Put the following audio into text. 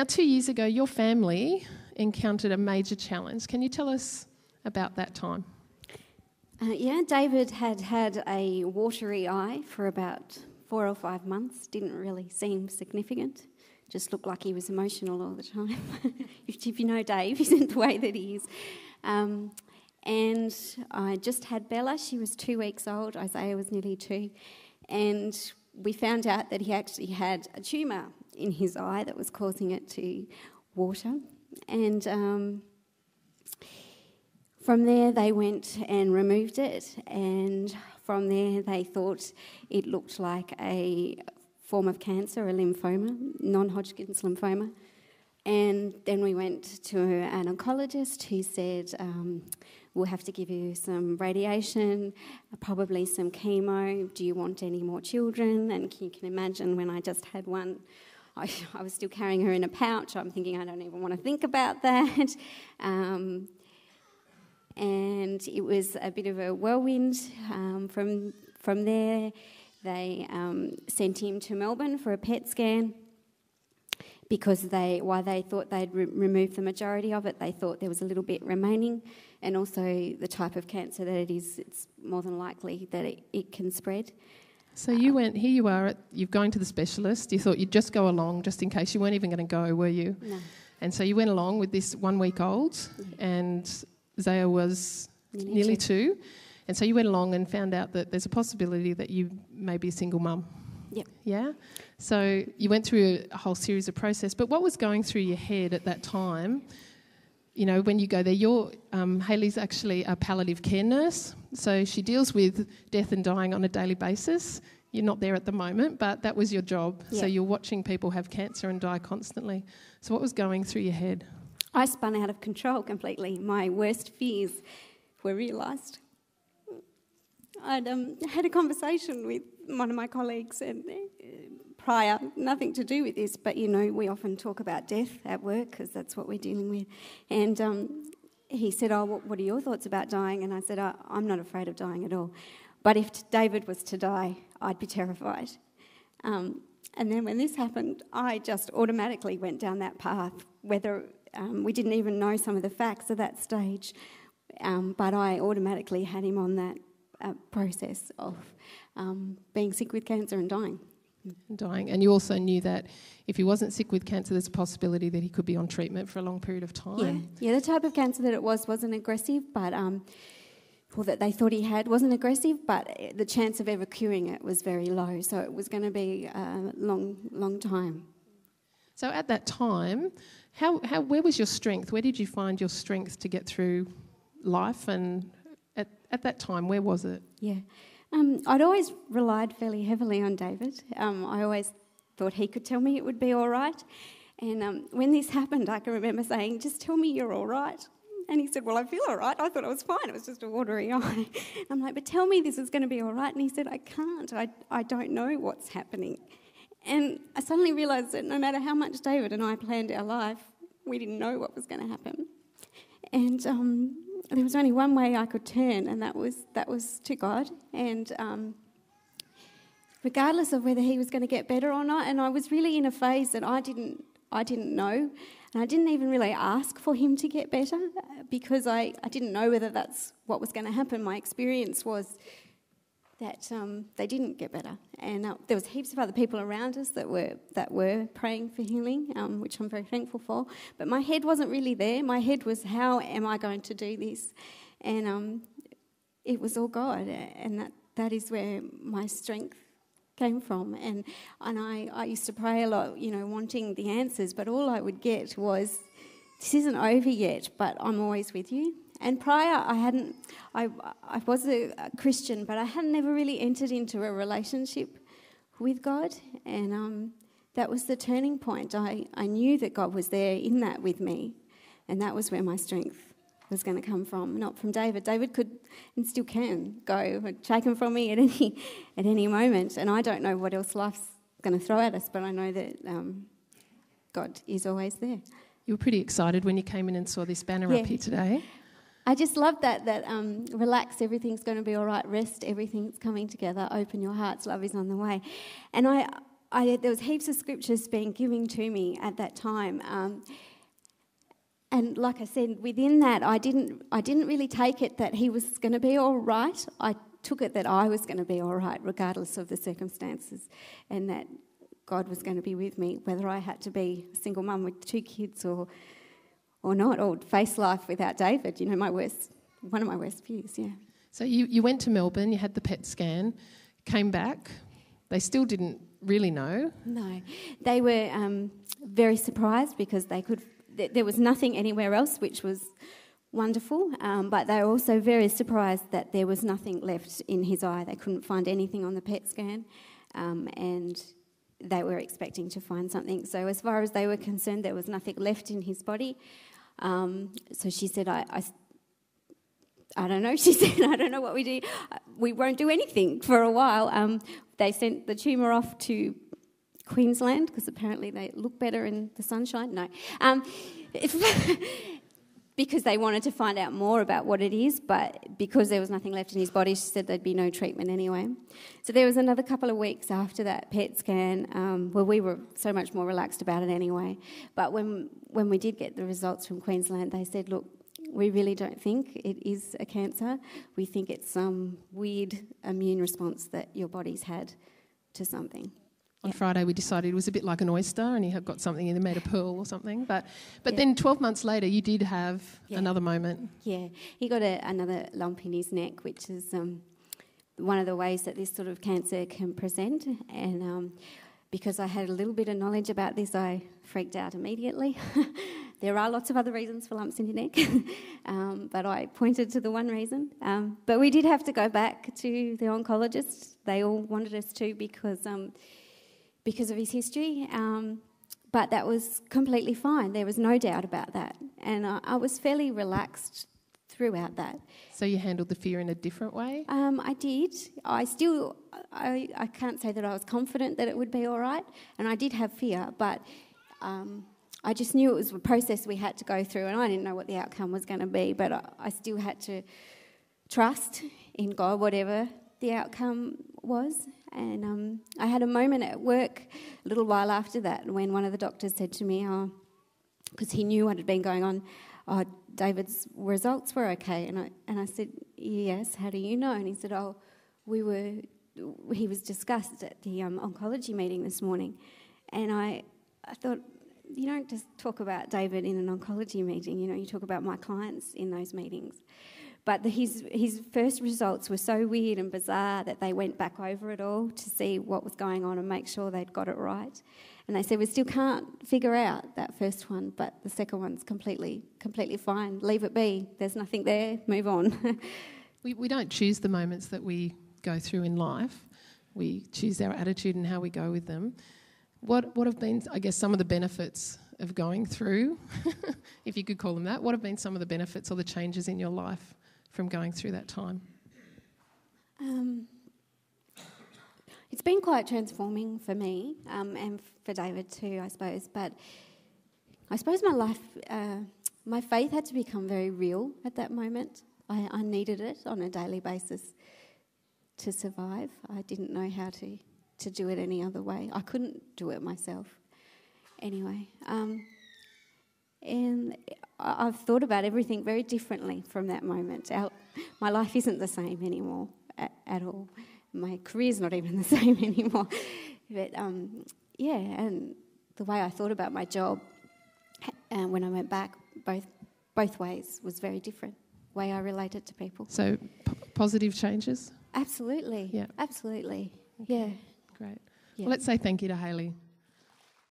Now, 2 years ago, your family encountered a major challenge. Can you tell us about that time? David had a watery eye for about 4 or 5 months. Didn't really seem significant. Just looked like he was emotional all the time. If you know Dave, he's in the way that he is. And I just had Bella. She was 2 weeks old. Isaiah was nearly 2. And we found out that he actually had a tumour in his eye that was causing it to water. And from there they went and removed it. And from there they thought it looked like a form of cancer, a lymphoma, non-Hodgkin's lymphoma. And then we went to an oncologist who said, we'll have to give you some radiation, probably some chemo. Do you want any more children? And you can imagine when I just had one, I was still carrying her in a pouch. I'm thinking, I don't even want to think about that. And it was a bit of a whirlwind. From there, they sent him to Melbourne for a PET scan because while they thought they'd removed the majority of it, they thought there was a little bit remaining, and also the type of cancer that it is, it's more than likely that it can spread. So you went, here you are, you're going to the specialist. You thought you'd just go along just in case. You weren't even going to go, were you? No. And so you went along with this 1 week old, and Zaya was nearly 2. And so you went along and found out that there's a possibility that you may be a single mum. Yep. Yeah? So you went through a whole series of process. But what was going through your head at that time? You know, when you go there, Hayley's actually a palliative care nurse. So she deals with death and dying on a daily basis. You're not there at the moment, but that was your job. Yep. So you're watching people have cancer and die constantly. So what was going through your head? I spun out of control completely. My worst fears were realised. I'd had a conversation with one of my colleagues and prior, nothing to do with this, but, you know, we often talk about death at work because that's what we're dealing with. And he said, what are your thoughts about dying? And I said, I'm not afraid of dying at all. But if David was to die, I'd be terrified. And then when this happened, I just automatically went down that path, whether we didn't even know some of the facts at that stage, but I automatically had him on that process of being sick with cancer and dying. And you also knew that if he wasn't sick with cancer, there's a possibility that he could be on treatment for a long period of time. Yeah, the type of cancer that it wasn't aggressive, but or that they thought he had wasn't aggressive, but the chance of ever curing it was very low, so it was going to be a long time. So at that time, where was your strength? Where did you find your strength to get through life? And at that time, where was it? Yeah. I'd always relied fairly heavily on David. I always thought he could tell me it would be all right. And when this happened, I can remember saying, just tell me you're all right. And he said, well, I feel all right. I thought I was fine. It was just a watery eye. I'm like, but tell me this is going to be all right. And he said, I can't. I don't know what's happening. And I suddenly realised that no matter how much David and I planned our life, we didn't know what was going to happen. And there was only one way I could turn, and that was to God. And regardless of whether he was going to get better or not, and I was really in a phase that I didn't know, and I didn't even really ask for him to get better because I didn't know whether that's what was going to happen. My experience was that they didn't get better, and there was heaps of other people around us that were praying for healing, which I'm very thankful for. But my head wasn't really there. My head was, how am I going to do this? And it was all God, and that is where my strength came from. And I used to pray a lot, you know, wanting the answers, but all I would get was, this isn't over yet, but I'm always with you. And prior, I was a Christian, but I had never really entered into a relationship with God, and that was the turning point. I knew that God was there in that with me, and that was where my strength was going to come from, not from David. David could and still can go taken from me at any moment, and I don't know what else life's going to throw at us, but I know that God is always there. You were pretty excited when you came in and saw this banner up here today. I just love that relax, everything's going to be all right, rest, everything's coming together, open your hearts, love is on the way. And I there was heaps of scriptures being given to me at that time. And like I said, within that, I didn't really take it that he was going to be all right. I took it that I was going to be all right, regardless of the circumstances, and that God was going to be with me, whether I had to be a single mum with 2 kids or not, or face life without David. You know, one of my worst fears. Yeah. So you went to Melbourne. You had the PET scan, came back. They still didn't really know. No, they were very surprised because there was nothing anywhere else, which was wonderful, but they were also very surprised that there was nothing left in his eye. They couldn't find anything on the PET scan, and they were expecting to find something. So as far as they were concerned, there was nothing left in his body. So she said, I don't know. She said, I don't know what we do. We won't do anything for a while. They sent the tumour off to Queensland because apparently they look better in the sunshine. No. Because they wanted to find out more about what it is, but because there was nothing left in his body, she said there'd be no treatment anyway. So there was another couple of weeks after that PET scan where we were so much more relaxed about it anyway. But when we did get the results from Queensland, they said, look, we really don't think it is a cancer. We think it's some weird immune response that your body's had to something. On Friday we decided it was a bit like an oyster and he had got something in there made of pearl or something. But then 12 months later you did have another moment. Yeah, he got another lump in his neck, which is one of the ways that this sort of cancer can present. And because I had a little bit of knowledge about this, I freaked out immediately. There are lots of other reasons for lumps in your neck, but I pointed to the one reason. But we did have to go back to the oncologist. They all wanted us to because of his history, but that was completely fine. There was no doubt about that. And I was fairly relaxed throughout that. So you handled the fear in a different way? I did. I can't say that I was confident that it would be all right, and I did have fear, but I just knew it was a process we had to go through, and I didn't know what the outcome was going to be, but I still had to trust in God, whatever the outcome was. And I had a moment at work a little while after that when one of the doctors said to me, because he knew what had been going on, David's results were okay. And I said, yes, how do you know? And he said, he was discussed at the oncology meeting this morning. And I thought, you don't just talk about David in an oncology meeting, you talk about my clients in those meetings. But his first results were so weird and bizarre that they went back over it all to see what was going on and make sure they'd got it right. And they said, we still can't figure out that first one, but the second one's completely fine. Leave it be. There's nothing there. Move on. We don't choose the moments that we go through in life. We choose our attitude and how we go with them. What have been, I guess, some of the benefits of going through, if you could call them that, what have been some of the benefits or the changes in your life from going through that time? It's been quite transforming for me and for David too, I suppose. But I suppose my life, my faith had to become very real at that moment. I needed it on a daily basis to survive. I didn't know how to do it any other way. I couldn't do it myself anyway. And I've thought about everything very differently from that moment. My life isn't the same anymore at all. My career's not even the same anymore. But and the way I thought about my job when I went back, both ways was very different. The way I related to people. So positive changes? Absolutely. Yeah. Absolutely. Okay. Yeah. Great. Yeah. Well, let's say thank you to Hayley.